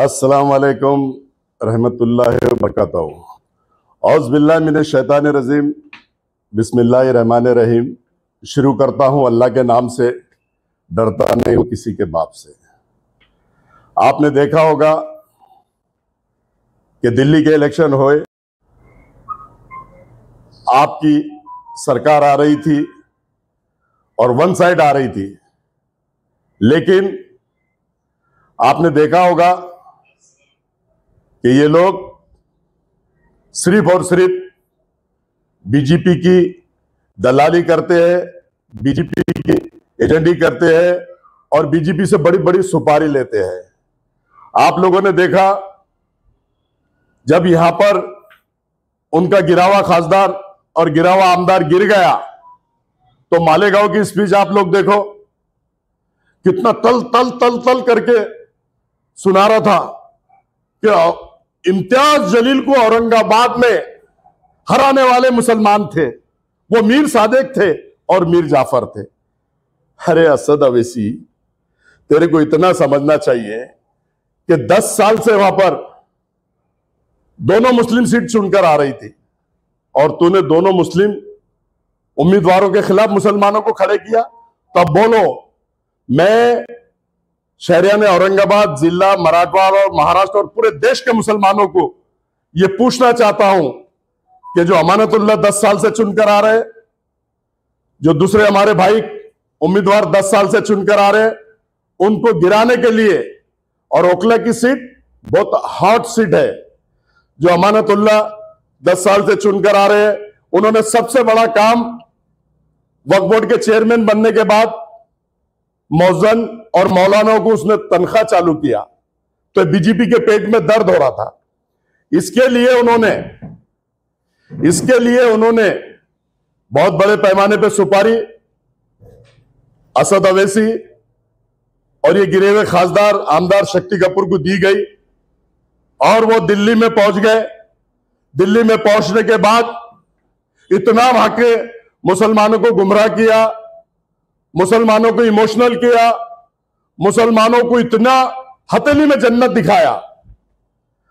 अस्सलाम वालेकुम रहमतुल्लाहि व बरकातहू। औज़ बिल्लाहि मिनश शैतानिर रजीम, बिस्मिल्लाहिर रहमानिर रहीम। शुरू करता हूं अल्लाह के नाम से, डरता नहीं हूं किसी के बाप से। आपने देखा होगा कि दिल्ली के इलेक्शन हुए, आपकी सरकार आ रही थी और वन साइड आ रही थी, लेकिन आपने देखा होगा कि ये लोग सिर्फ और सिर्फ बीजेपी की दलाली करते हैं, बीजेपी की एजेंडी करते हैं और बीजेपी से बड़ी बड़ी सुपारी लेते हैं। आप लोगों ने देखा जब यहां पर उनका गिरा हुआ खासदार और गिरा हुआ आमदार गिर गया तो मालेगांव की स्पीच आप लोग देखो, कितना तल तल तल तल करके सुना रहा था कि इम्तियाज जलील को औरंगाबाद में हराने वाले मुसलमान थे, वो मीर सादिक थे और मीर जाफर थे। अरे असद अवैसी, तेरे को इतना समझना चाहिए कि 10 साल से वहां पर दोनों मुस्लिम सीट चुनकर आ रही थी और तूने दोनों मुस्लिम उम्मीदवारों के खिलाफ मुसलमानों को खड़े किया। तब बोलो, मैं शहरियाने औरंगाबाद जिला, मराठवाड़ा और महाराष्ट्र और पूरे देश के मुसलमानों को यह पूछना चाहता हूं कि जो अमानतुल्लाह 10 साल से चुनकर आ रहे, जो दूसरे हमारे भाई उम्मीदवार 10 साल से चुनकर आ रहे, उनको गिराने के लिए, और ओखला की सीट बहुत हॉट सीट है, जो अमानतुल्लाह 10 साल से चुनकर आ रहे हैं, उन्होंने सबसे बड़ा काम वक्फ बोर्ड के चेयरमैन बनने के बाद मौजन और मौलाना को उसने तनख्वाह चालू किया, तो बीजेपी के पेट में दर्द हो रहा था। इसके लिए उन्होंने बहुत बड़े पैमाने पे सुपारी असद अवैसी और ये गिरे हुए खासदार आमदार शक्ति कपूर को दी गई और वो दिल्ली में पहुंच गए। दिल्ली में पहुंचने के बाद इतना वहां के मुसलमानों को गुमराह किया, मुसलमानों को इमोशनल किया, मुसलमानों को इतना हथेली में जन्नत दिखाया।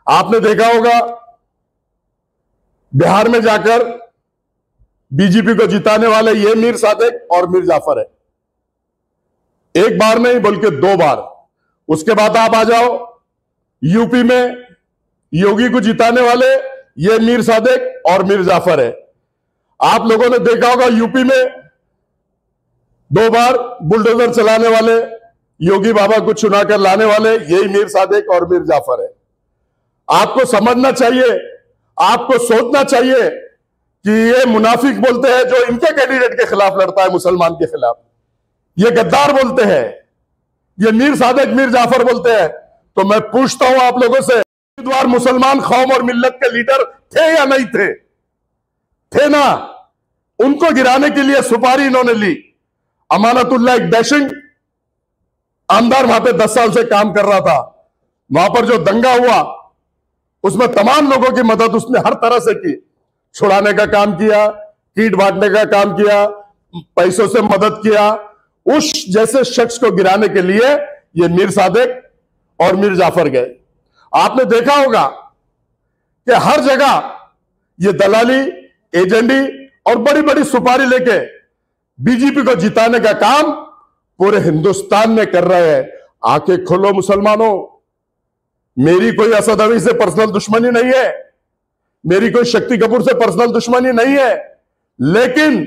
आपने देखा होगा बिहार में जाकर बीजेपी को जिताने वाले ये मीर सादिक और मीर जाफर है, एक बार नहीं बल्कि 2 बार। उसके बाद आप आ जाओ यूपी में, योगी को जिताने वाले ये मीर सादिक और मीर जाफर है। आप लोगों ने देखा होगा यूपी में 2 बार बुलडोजर चलाने वाले, योगी बाबा को चुना कर लाने वाले यही मीर सादिक और मीर जाफर है। आपको समझना चाहिए, आपको सोचना चाहिए कि ये मुनाफिक बोलते हैं जो इनके कैंडिडेट के खिलाफ लड़ता है, मुसलमान के खिलाफ, ये गद्दार बोलते हैं, ये मीर सादिक मीर जाफर बोलते हैं। तो मैं पूछता हूं आप लोगों से, उम्मीदवार मुसलमान कौम और मिल्लत के लीडर थे या नहीं थे? थे ना। उनको गिराने के लिए सुपारी इन्होंने ली। अमानतुल्लाह एक डैशिंग आमदार वहां पे 10 साल से काम कर रहा था। वहां पर जो दंगा हुआ उसमें तमाम लोगों की मदद उसने हर तरह से की, छुड़ाने का काम किया, कीट बांटने का काम किया, पैसों से मदद किया। उस जैसे शख्स को गिराने के लिए ये मीर सादिक और मीर जाफर गए। आपने देखा होगा कि हर जगह ये दलाली, एजेंडी और बड़ी बड़ी सुपारी लेके बीजेपी को जिताने का काम पूरे हिंदुस्तान में कर रहे हैं। आंखें खोलो मुसलमानों, मेरी कोई असद अवैसी से पर्सनल दुश्मनी नहीं है, मेरी कोई शक्ति कपूर से पर्सनल दुश्मनी नहीं है, लेकिन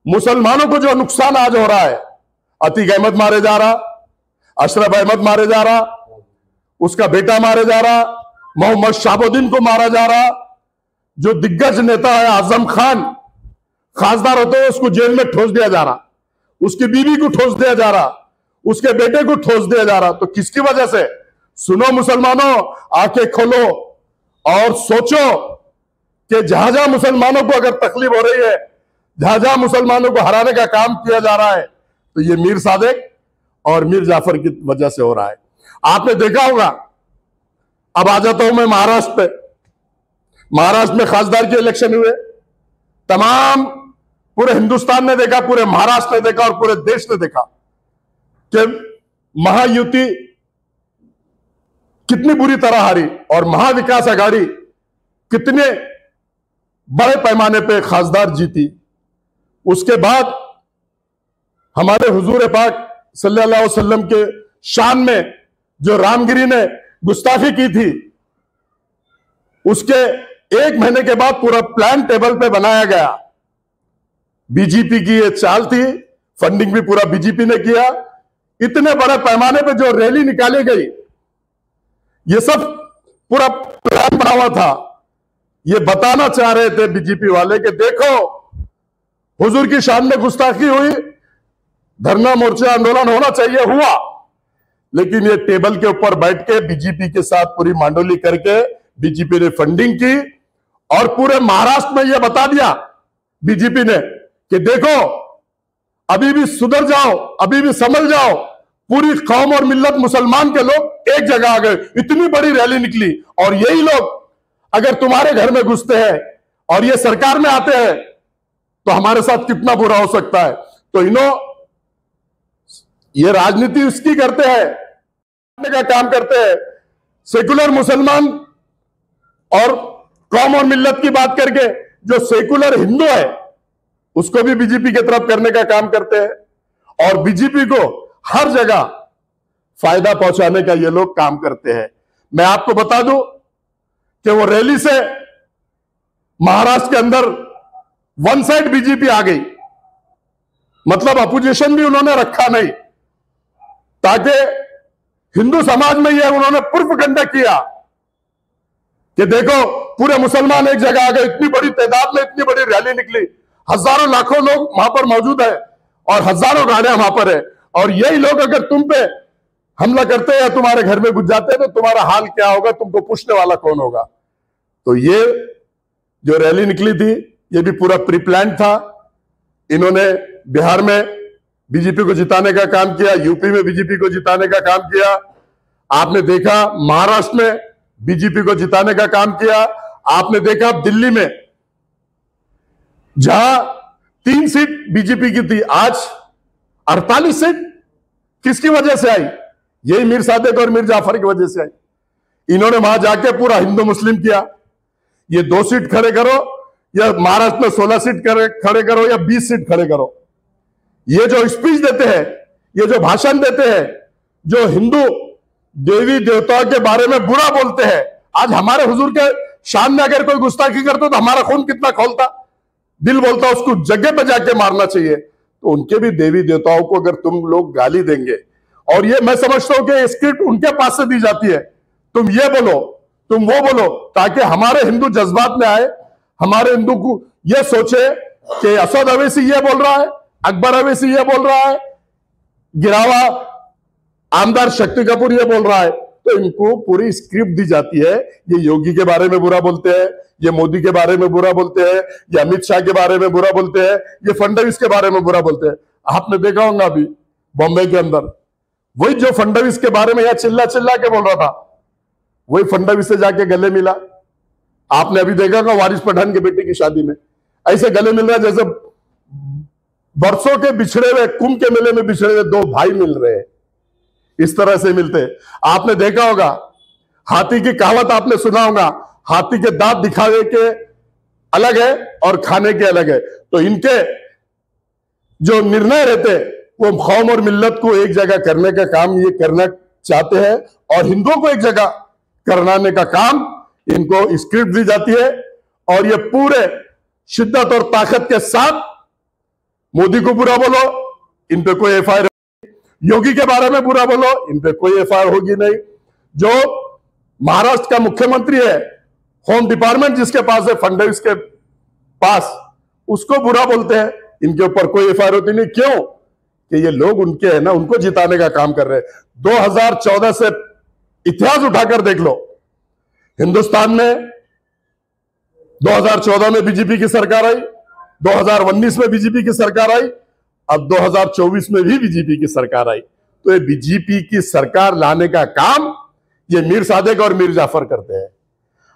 मुसलमानों को जो नुकसान आज हो रहा है, अतीक अहमद मारे जा रहा, अशरफ अहमद मारे जा रहा, उसका बेटा मारे जा रहा, मोहम्मद शाहबुद्दीन को मारा जा रहा, जो दिग्गज नेता है आजम खान, खासदार होते हुए उसको जेल में ठोस दिया जा रहा, उसकी बीवी को ठोस दिया जा रहा, उसके बेटे को ठोस दिया जा रहा। तो किसकी वजह से? सुनो मुसलमानों, आंखें खोलो और सोचो कि जहां जहां मुसलमानों को अगर तकलीफ हो रही है, जहां जहां मुसलमानों को हराने का काम किया जा रहा है, तो ये मीर सादिक और मीर जाफर की वजह से हो रहा है। आपने देखा होगा, अब आ जाता हूं मैं महाराष्ट्र पे। महाराष्ट्र में खासदार के इलेक्शन हुए, तमाम पूरे हिंदुस्तान ने देखा, पूरे महाराष्ट्र ने देखा और पूरे देश ने देखा कि महायुति कितनी बुरी तरह हारी और महाविकास आघाड़ी कितने बड़े पैमाने पे खासदार जीती। उसके बाद हमारे हुजूर पाक सल्लल्लाहु अलैहि वसल्लम के शान में जो रामगिरी ने गुस्ताखी की थी, उसके 1 महीने के बाद पूरा प्लान टेबल पे बनाया गया। बीजेपी की ये चाल थी, फंडिंग भी पूरा बीजेपी ने किया। इतने बड़े पैमाने पे जो रैली निकाली गई, ये सब पूरा प्लान बना हुआ था। ये बताना चाह रहे थे बीजेपी वाले कि देखो हुजूर की शान में गुस्ताखी हुई, धरना मोर्चा आंदोलन होना चाहिए, हुआ, लेकिन ये टेबल के ऊपर बैठ के बीजेपी के साथ पूरी मांडोली करके बीजेपी ने फंडिंग की और पूरे महाराष्ट्र में ये बता दिया बीजेपी ने कि देखो अभी भी सुधर जाओ, अभी भी समझ जाओ। पूरी कौम और मिल्लत मुसलमान के लोग एक जगह आ गए, इतनी बड़ी रैली निकली। और यही लोग अगर तुम्हारे घर में घुसते हैं और ये सरकार में आते हैं तो हमारे साथ कितना बुरा हो सकता है। तो ये राजनीति उसकी करते हैं का काम करते हैं, सेकुलर मुसलमान और कौम और मिल्लत की बात करके जो सेकुलर हिंदू है उसको भी बीजेपी की तरफ करने का काम करते हैं। और बीजेपी को हर जगह फायदा पहुंचाने का ये लोग काम करते हैं। मैं आपको बता दूं कि वो रैली से महाराष्ट्र के अंदर वन साइड बीजेपी आ गई, मतलब अपोजिशन भी उन्होंने रखा नहीं, ताकि हिंदू समाज में यह उन्होंने प्रोपेगेंडा किया कि देखो पूरे मुसलमान एक जगह आ गए, इतनी बड़ी तादाद में इतनी बड़ी रैली निकली, हजारों लाखों लोग वहां पर मौजूद है और हजारों गाड़ियां वहां पर है। और यही लोग अगर तुम पे हमला करते हैं या तुम्हारे घर में घुस जाते हैं तो तुम्हारा हाल क्या होगा, तुमको पूछने वाला कौन होगा। तो ये जो रैली निकली थी ये भी पूरा प्री प्लान था। इन्होंने बिहार में बीजेपी को जिताने का काम किया, यूपी में बीजेपी को जिताने का काम किया, आपने देखा महाराष्ट्र में बीजेपी को जिताने का काम किया, आपने देखा दिल्ली में जहां 3 सीट बीजेपी की थी आज 48 सीट किसकी वजह से आई? यही मीर सादिक और मीर जाफर की वजह से आई। इन्होंने वहां जाके पूरा हिंदू मुस्लिम किया, ये 2 सीट खड़े करो या महाराष्ट्र में 16 सीट खड़े करो या 20 सीट खड़े करो। ये जो स्पीच देते हैं, ये जो भाषण देते हैं, जो हिंदू देवी देवताओं के बारे में बुरा बोलते हैं, आज हमारे हुजूर के शान में अगर कोई गुस्ताखी करता तो हमारा खून कितना खौलता, दिल बोलता उसको जगह पे जाके मारना चाहिए। तो उनके भी देवी देवताओं को अगर तुम लोग गाली देंगे, और ये मैं समझता हूं कि स्क्रिप्ट उनके पास से दी जाती है, तुम ये बोलो तुम वो बोलो, ताकि हमारे हिंदू जज्बात में आए, हमारे हिंदू को ये सोचे कि असद अवैसी ये बोल रहा है, अकबर अवैसी ये बोल रहा है, गिरावा आमदार शक्ति कपूर ये बोल रहा है। तो इनको पूरी स्क्रिप्ट दी जाती है। ये योगी के बारे में बुरा बोलते हैं, ये मोदी के बारे में बुरा बोलते हैं, ये अमित शाह के बारे में बुरा बोलते हैं, ये फडणवीस के बारे में बुरा बोलते हैं। आपने देखा होगा अभी बॉम्बे के अंदर वही जो फडणवीस के बारे में यह चिल्ला चिल्ला के बोल रहा था, वही फडणवीस से जाके गले मिला। आपने अभी देखा होगा वारिस पठान के बेटे की शादी में ऐसे गले मिल रहा है जैसे बरसों के बिछड़े हुए, कुंभ के मेले में बिछड़े हुए 2 भाई मिल रहे हैं, इस तरह से मिलते। आपने देखा होगा हाथी की कहावत आपने सुना होगा, हाथी के दांत दिखावे के अलग है और खाने के अलग है। तो इनके जो निर्णय रहते वो कौम और मिल्लत को एक जगह करने का काम ये करना चाहते हैं, और हिंदुओं को एक जगह कराने का काम इनको स्क्रिप्ट दी जाती है। और ये पूरे शिद्दत और ताकत के साथ मोदी को बुरा बोलो, इन पे कोई एफआईआर, योगी के बारे में बुरा बोलो, इन पे कोई एफआईआर होगी नहीं। जो महाराष्ट्र का मुख्यमंत्री है, होम डिपार्टमेंट जिसके पास है, फडणवीस के पास, उसको बुरा बोलते हैं, इनके ऊपर कोई एफआईआर होती नहीं। क्यों? कि ये लोग उनके है ना, उनको जिताने का काम कर रहे हैं। 2014 से इतिहास उठाकर देख लो, हिंदुस्तान में 2014 में बीजेपी की सरकार आई, 2019 में बीजेपी की सरकार आई, अब 2024 में भी बीजेपी की सरकार आई। तो ये बीजेपी की सरकार लाने का काम ये मीर सादिक और मीर जाफर करते हैं।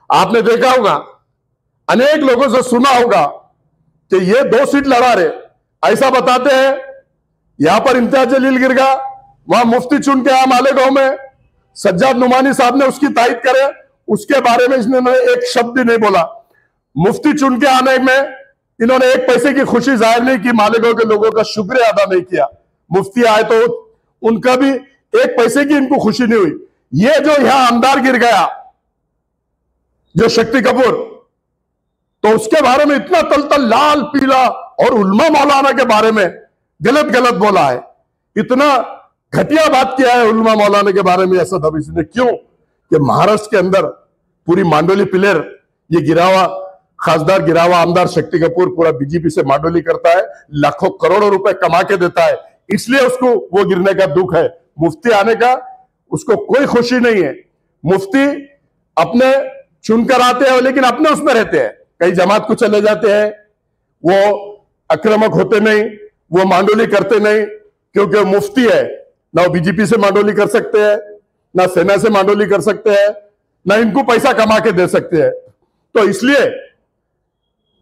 आपने देखा होगा, अनेक लोगों से सुना होगा कि ये 2 सीट लड़ा रहे, ऐसा बताते हैं। यहां पर इम्तियाज जलील गिर गया, वहां मुफ्ती चुन के आया मालेगांव में, सज्जाद नुमानी साहब ने उसकी तारीफ करे, उसके बारे में इन्होंने एक शब्द भी नहीं बोला। मुफ्ती चुन के आने में इन्होंने एक पैसे की खुशी जाहिर नहीं की, मालिकों के लोगों का शुक्रिया अदा नहीं किया। मुफ्ती आए तो उनका भी एक पैसे की इनको खुशी नहीं हुई। ये जो यहां आमदार गिर गया, जो शक्ति कपूर, तो उसके बारे में इतना तलतल लाल पीला, और उल्मा मौलाना के बारे में गलत गलत बोला है, इतना घटिया बात किया है उल्मा मौलाना के बारे में असद हबीसी ने। क्यों? कि महाराष्ट्र के अंदर पूरी मांडोली प्लेयर, ये गिरा हुआ खासदार, गिरा हुआ आमदार शक्ति कपूर पूरा बीजेपी से मांडोली करता है, लाखों करोड़ों रुपए कमा के देता है, इसलिए उसको वो गिरने का दुख है। मुफ्ती आने का उसको कोई खुशी नहीं है। मुफ्ती अपने चुनकर आते हैं, लेकिन अपने उसमें रहते हैं, कई जमात को चले जाते हैं, वो आक्रामक होते नहीं, वो मांडोली करते नहीं, क्योंकि मुफ्ती है। ना बीजेपी से मांडोली कर सकते हैं, ना सेना से मांडोली कर सकते हैं, ना इनको पैसा कमा के दे सकते हैं। तो इसलिए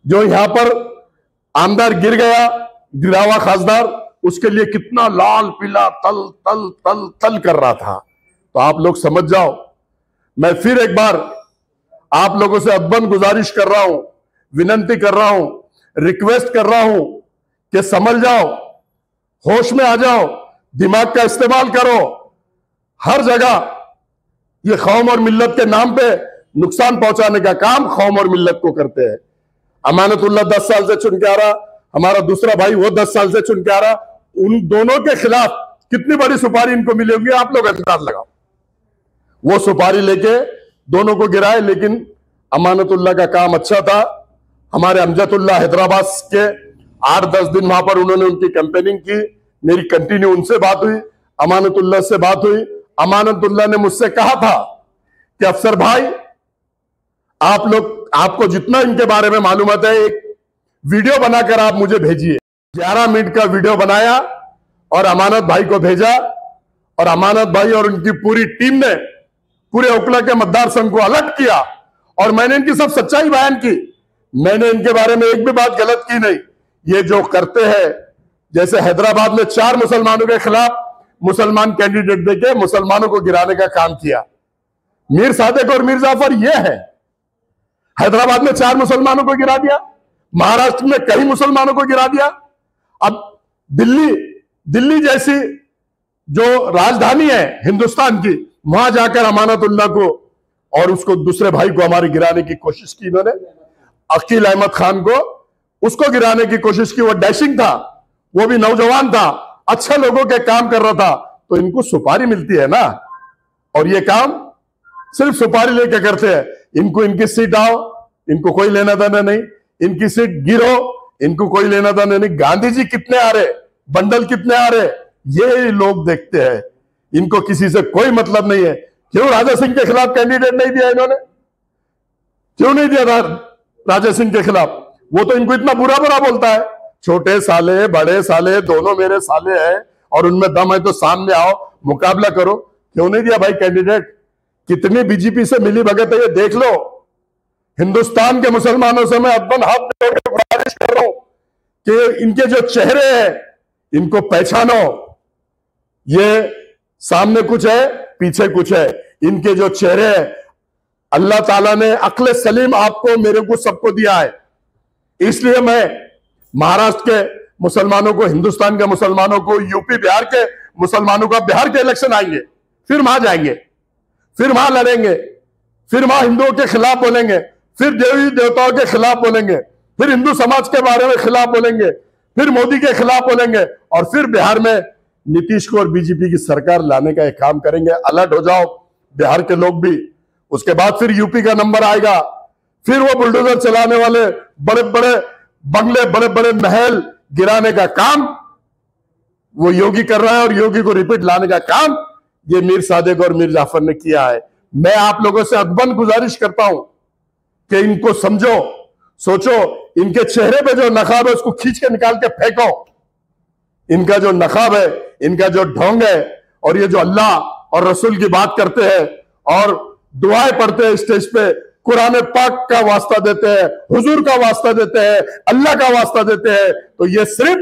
जो यहां पर आमदार गिर गया, गिरा हुआ खासदार, उसके लिए कितना लाल पीला तल तल तल तल कर रहा था। तो आप लोग समझ जाओ, मैं फिर एक बार आप लोगों से अदबन गुजारिश कर रहा हूं, विनंती कर रहा हूं, रिक्वेस्ट कर रहा हूं कि समझ जाओ, होश में आ जाओ, दिमाग का इस्तेमाल करो। हर जगह ये कौम और मिल्लत के नाम पे नुकसान पहुंचाने का काम कौम और मिल्लत को करते हैं। अमानतुल्लाह 10 साल से चुन के आ रहा, हमारा दूसरा भाई वो 10 साल से चुन के आ रहा, उन दोनों के खिलाफ कितनी बड़ी सुपारी इनको मिली होगी आप लोग अंदाज लगाओ। वो सुपारी लेके दोनों को गिराए, लेकिन अमानतुल्लाह का काम अच्छा था। हमारे अमजदुल्लाह हैदराबाद के 8-10 दिन वहां पर उन्होंने उनकी कैंपेनिंग की, मेरी कंटिन्यू उनसे बात हुई, अमानतुल्लाह से बात हुई। अमानतुल्लाह ने मुझसे कहा था कि अफसर भाई, आप लोग, आपको जितना इनके बारे में मालूमात है, एक वीडियो बनाकर आप मुझे भेजिए। 11 मिनट का वीडियो बनाया और अमानत भाई को भेजा, और अमानत भाई और उनकी पूरी टीम ने पूरे ओखला के मतदार संघ को अलर्ट किया, और मैंने इनकी सब सच्चाई बयान की। मैंने इनके बारे में एक भी बात गलत की नहीं। ये जो करते हैं, जैसे हैदराबाद में 4 मुसलमानों के खिलाफ मुसलमान कैंडिडेट देके मुसलमानों को गिराने का काम किया। मीर सादिक और मीर जाफर ये है, हैदराबाद में 4 मुसलमानों को गिरा दिया, महाराष्ट्र में कई मुसलमानों को गिरा दिया। अब दिल्ली जैसी जो राजधानी है हिंदुस्तान की, वहां जाकर अमानतुल्लाह को और उसको दूसरे भाई को हमारे गिराने की कोशिश की इन्होंने। अकील अहमद खान को, उसको गिराने की कोशिश की। वो डैशिंग था, वो भी नौजवान था, अच्छा लोगों के काम कर रहा था, तो इनको सुपारी मिलती है ना, और ये काम सिर्फ सुपारी लेके करते हैं। इनको इनकी सीट आओ, इनको कोई लेना देना नहीं, इनकी सीट गिरो, इनको कोई लेना देना नहीं। गांधी जी कितने आ रहे, बंडल कितने आ रहे, ये लोग देखते हैं, इनको किसी से कोई मतलब नहीं है। क्यों राजा सिंह के खिलाफ कैंडिडेट नहीं दिया इन्होंने? क्यों नहीं दिया था राजा सिंह के खिलाफ? वो तो इनको इतना बुरा बुरा बोलता है, छोटे साले बड़े साले दोनों मेरे साले हैं, और उनमें दम है तो सामने आओ, मुकाबला करो। क्यों नहीं दिया भाई कैंडिडेट? कितनी बीजेपी से मिली भगत है ये देख लो। हिंदुस्तान के मुसलमानों से मैं अदबन हाथ जोड़ के गुजारिश कर रहा हूं कि इनके जो चेहरे हैं इनको पहचानो। ये सामने कुछ है, पीछे कुछ है। इनके जो चेहरे हैं, अल्लाह ताला ने अक्ल सलीम आपको, मेरे को, सबको दिया है। इसलिए मैं महाराष्ट्र के मुसलमानों को, हिंदुस्तान के मुसलमानों को, यूपी बिहार के मुसलमानों का, बिहार के इलेक्शन आएंगे, फिर वहां जाएंगे, फिर वहां लड़ेंगे, फिर वहां हिंदुओं के खिलाफ बोलेंगे, फिर देवी देवताओं के खिलाफ बोलेंगे, फिर हिंदू समाज के बारे में खिलाफ बोलेंगे, फिर मोदी के खिलाफ बोलेंगे, और फिर बिहार में नीतीश को और बीजेपी की सरकार लाने का एक काम करेंगे। अलर्ट हो जाओ बिहार के लोग भी। उसके बाद फिर यूपी का नंबर आएगा, फिर वो बुलडोजर चलाने वाले बड़े बड़े बंगले, बड़े बड़े महल गिराने का काम वो योगी कर रहा है, और योगी को रिपीट लाने का काम ये मीर सादिक और मीर जाफर ने किया है। मैं आप लोगों से अदबन गुजारिश करता हूं कि इनको समझो, सोचो। इनके चेहरे पे जो नकाब है उसको खींच के निकाल के फेंको। इनका जो नकाब है, इनका जो ढोंग है, और ये जो अल्लाह और रसूल की बात करते हैं और दुआएं पढ़ते हैं स्टेज पे, कुरान पाक का वास्ता देते हैं, हुजूर का वास्ता देते हैं, अल्लाह का वास्ता देते हैं, तो ये सिर्फ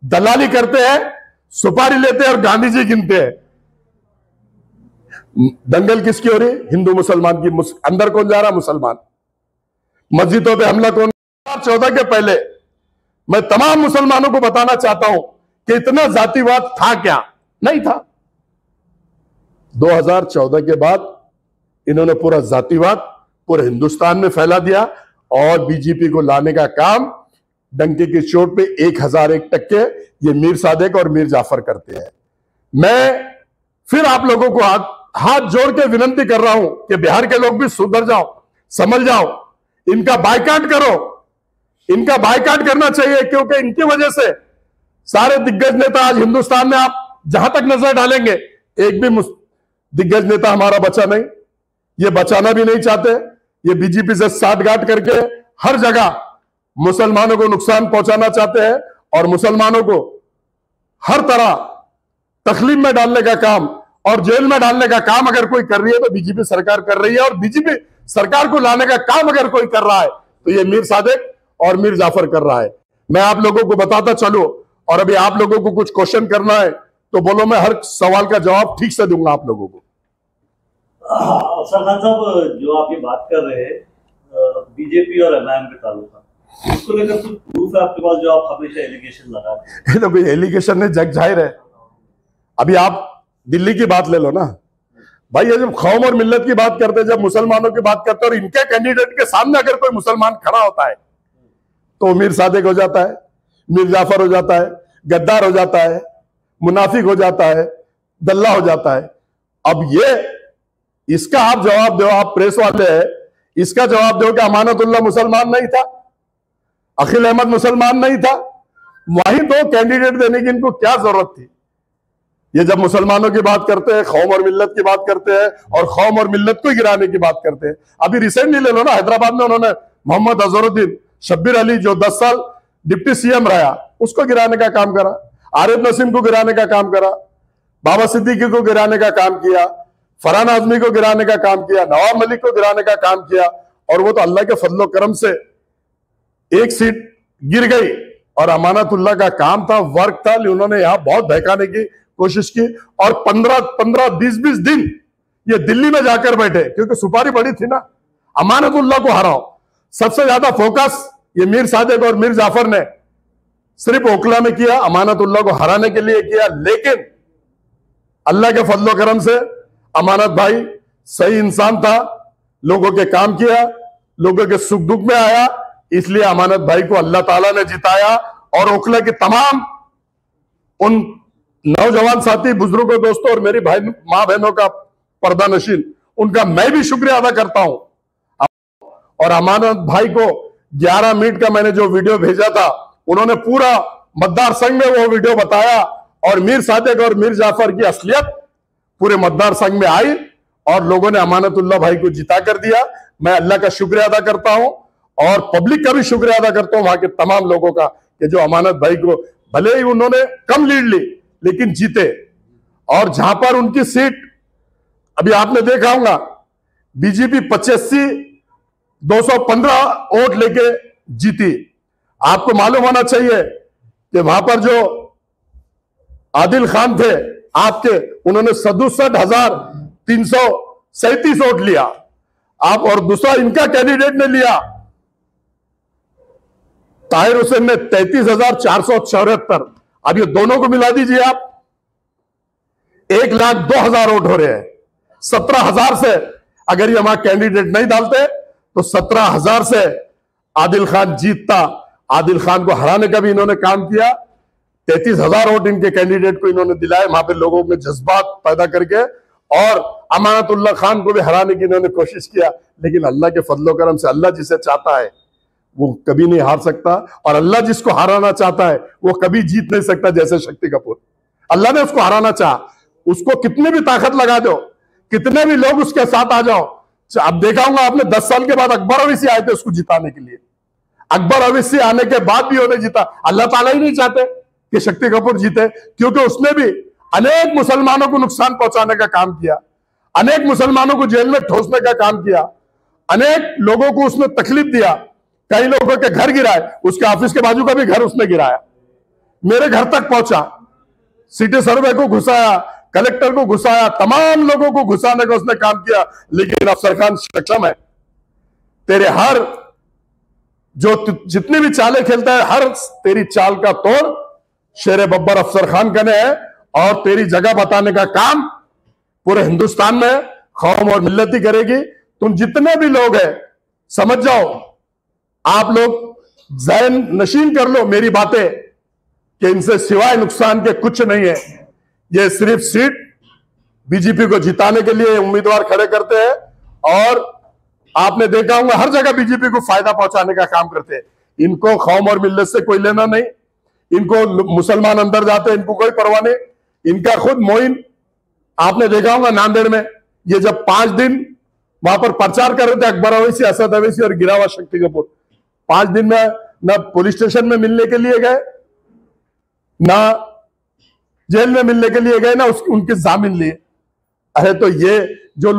दलाली करते हैं, सुपारी लेते हैं और गांधी जी गिनते हैं। दंगल किसकी हो रही? हिंदू मुसलमान की। अंदर कौन जा रहा? मुसलमान। मस्जिदों पे हमला कौन? 2014 के पहले मैं तमाम मुसलमानों को बताना चाहता हूं कि इतना जातिवाद था क्या? नहीं था। 2014 के बाद इन्होंने पूरा जातिवाद पूरे हिंदुस्तान में फैला दिया और बीजेपी को लाने का काम डंके की चोट पे 1001 टक्के ये मीर सादिक और मीर जाफर करते हैं। मैं फिर आप लोगों को हाथ जोड़ के विनंती कर रहा हूं कि बिहार के लोग भी सुधर जाओ, समझ जाओ, इनका बायकॉट करो। इनका बायकॉट करना चाहिए क्योंकि इनकी वजह से सारे दिग्गज नेता आज हिंदुस्तान में, आप जहां तक नजर डालेंगे, एक भी दिग्गज नेता हमारा बचा नहीं। ये बचाना भी नहीं चाहते। ये बीजेपी से साठगांठ करके हर जगह मुसलमानों को नुकसान पहुंचाना चाहते हैं और मुसलमानों को हर तरह तकलीफ में डालने का काम और जेल में डालने का काम अगर कोई कर रही है तो बीजेपी सरकार कर रही है। और बीजेपी सरकार को लाने का काम अगर कोई कर रहा है तो ये मीर सादिक और मीर जाफर कर रहा है। मैं आप लोगों को बताता चलूं, और अभी आप लोगों को कुछ क्वेश्चन करना है तो बोलो, मैं हर सवाल का जवाब ठीक से दूंगा आप लोगों को। अफसर खान साहब, जो आप ये बात कर रहे हैं बीजेपी और एमआईएम के ताल्लुक, उसको लेकर कुछ प्रूफ है आपके पास जो आप हमेशा एलिगेशन लगाते हैं? ये तो कोई एलिगेशन नहीं, जग जाहिर है। अभी आप दिल्ली की बात ले लो ना भाई, ये जब कौम और मिल्लत की बात करते हैं, जब मुसलमानों की बात करते हैं और इनके कैंडिडेट के सामने अगर कोई मुसलमान खड़ा होता है तो मीर सादिक हो जाता है, मीर जाफर हो जाता है, गद्दार हो जाता है, मुनाफिक हो जाता है, दल्ला हो जाता है। अब ये इसका आप जवाब दो, आप प्रेस वाले हैं, इसका जवाब दो कि अमानतुल्लाह मुसलमान नहीं था, अखिल अहमद मुसलमान नहीं था। वहीं दो कैंडिडेट देने की इनको क्या जरूरत थी? ये जब मुसलमानों की बात करते हैं, कौम और मिल्लत की बात करते हैं और कौम और मिल्लत को गिराने की बात करते हैं। अभी रिसेंटली ले लो ना, हैदराबाद में उन्होंने मोहम्मद अजहरुद्दीन शब्बीर अली जो 10 साल डिप्टी सीएम रहा, उसको गिराने का काम करा, आरिफ नसीम को गिराने का काम करा, बाबा सिद्दीकी को गिराने का काम किया, फरहान आजमी को गिराने का काम किया, नवाब मलिक को गिराने का काम किया। और वो तो अल्लाह के फजलो करम से एक सीट गिर गई और अमानतुल्लाह का काम था, वर्क था। उन्होंने यहां बहुत बहकाने की कोशिश की और 15-20 दिन ये दिल्ली में जाकर बैठे क्योंकि सुपारी बड़ी थी ना, अमानतुल्लाह को हराओ। सबसे ज्यादा फोकस ये मीर सादिक और मीर जाफर ने सिर्फ ओखला में किया, अमानतुल्लाह को हराने के लिए किया। लेकिन अल्लाह के फजलो करम से अमानत भाई सही इंसान था, लोगों के काम किया, लोगों के सुख दुख में आया, इसलिए अमानत भाई को अल्लाह ताला ने जिताया। और ओखला के तमाम उन नौजवान साथी, बुजुर्गों, दोस्तों और मेरी भाई मां बहनों का पर्दा नशीन, उनका मैं भी शुक्रिया अदा करता हूं। और अमानत भाई को 11 मिनट का मैंने जो वीडियो भेजा था, उन्होंने पूरा मतदार संघ में वो वीडियो बताया और मीर सादिक और मीर जाफर की असलियत पूरे मतदार संघ में आई और लोगों ने अमानतुल्लाह भाई को जिता कर दिया। मैं अल्लाह का शुक्रिया अदा करता हूं और पब्लिक का भी शुक्रिया अदा करता हूं, वहां के तमाम लोगों का, कि जो अमानत भाई को भले ही उन्होंने कम लीड ली लेकिन जीते। और जहां पर उनकी सीट अभी आपने देखा होगा, बीजेपी 85-215 वोट लेके जीती। आपको मालूम होना चाहिए कि वहां पर जो आदिल खान थे आपके, उन्होंने 67,337 वोट लिया आप, और दूसरा इनका कैंडिडेट ने लिया ताहिर हुसैन ने 33,474। अब ये दोनों को मिला दीजिए आप, 1,02,000 वोट हो रहे हैं। 17,000 से अगर ये हमारा कैंडिडेट नहीं डालते तो 17,000 से आदिल खान जीतता। आदिल खान को हराने का भी इन्होंने काम किया। 33,000 वोट इनके कैंडिडेट को इन्होंने दिलाए, वहां पे लोगों में जज्बात पैदा करके, और अमानतुल्लाह खान को भी हराने की इन्होंने कोशिश किया। लेकिन अल्लाह के फजलो करम से अल्लाह जिसे चाहता है वो कभी नहीं हार सकता, और अल्लाह जिसको हराना चाहता है वो कभी जीत नहीं सकता। जैसे शक्ति कपूर, अल्लाह ने उसको हराना चाहा, उसको कितनी भी ताकत लगा दो, कितने भी लोग उसके साथ आ जाओ। अब देखा होगा आपने, 10 साल के बाद अकबर अवैसी आए थे उसको जिताने के लिए। अकबर अवैसी आने के बाद भी उन्हें जीता। अल्लाह ताला ही नहीं चाहते कि शक्ति कपूर जीते, क्योंकि उसने भी अनेक मुसलमानों को नुकसान पहुंचाने का काम किया, अनेक मुसलमानों को जेल में ठोसने का काम किया, अनेक लोगों को उसने तकलीफ दिया, कई लोगों के घर गिराए, उसके ऑफिस के बाजू का भी घर उसने गिराया, मेरे घर तक पहुंचा, सिटी सर्वे को घुसाया, कलेक्टर को घुसाया, तमाम लोगों को घुसाने का उसने काम किया, लेकिन अफसर खान सक्षम है। तेरे हर जो जितनी भी चालें खेलता है, हर तेरी चाल का तोड़ शेर बब्बर अफसर खान का ने है, और तेरी जगह बताने का काम पूरे हिंदुस्तान में कौम और मिल्लत ही करेगी। तुम जितने भी लोग हैं, समझ जाओ, आप लोग ज़हन नशीन कर लो मेरी बातें, कि इनसे सिवाय नुकसान के कुछ नहीं है। ये सिर्फ सीट बीजेपी को जिताने के लिए उम्मीदवार खड़े करते हैं, और आपने देखा होगा हर जगह बीजेपी को फायदा पहुंचाने का काम करते हैं। इनको कौम और मिल्लत से कोई लेना नहीं, इनको मुसलमान अंदर जाते हैं, इनको कोई परवाह नहीं। इनका खुद मोइन आपने देखा होगा नांदेड़ में, ये जब 5 दिन वहां पर प्रचार कर रहे थे, अकबर अवैसी, असद अवैसी और गिरावा शक्ति कपूर, 5 दिन में न पुलिस स्टेशन में मिलने के लिए गए, ना जेल में मिलने के लिए गए, ना उनके जामीन लिए। अरे तो ये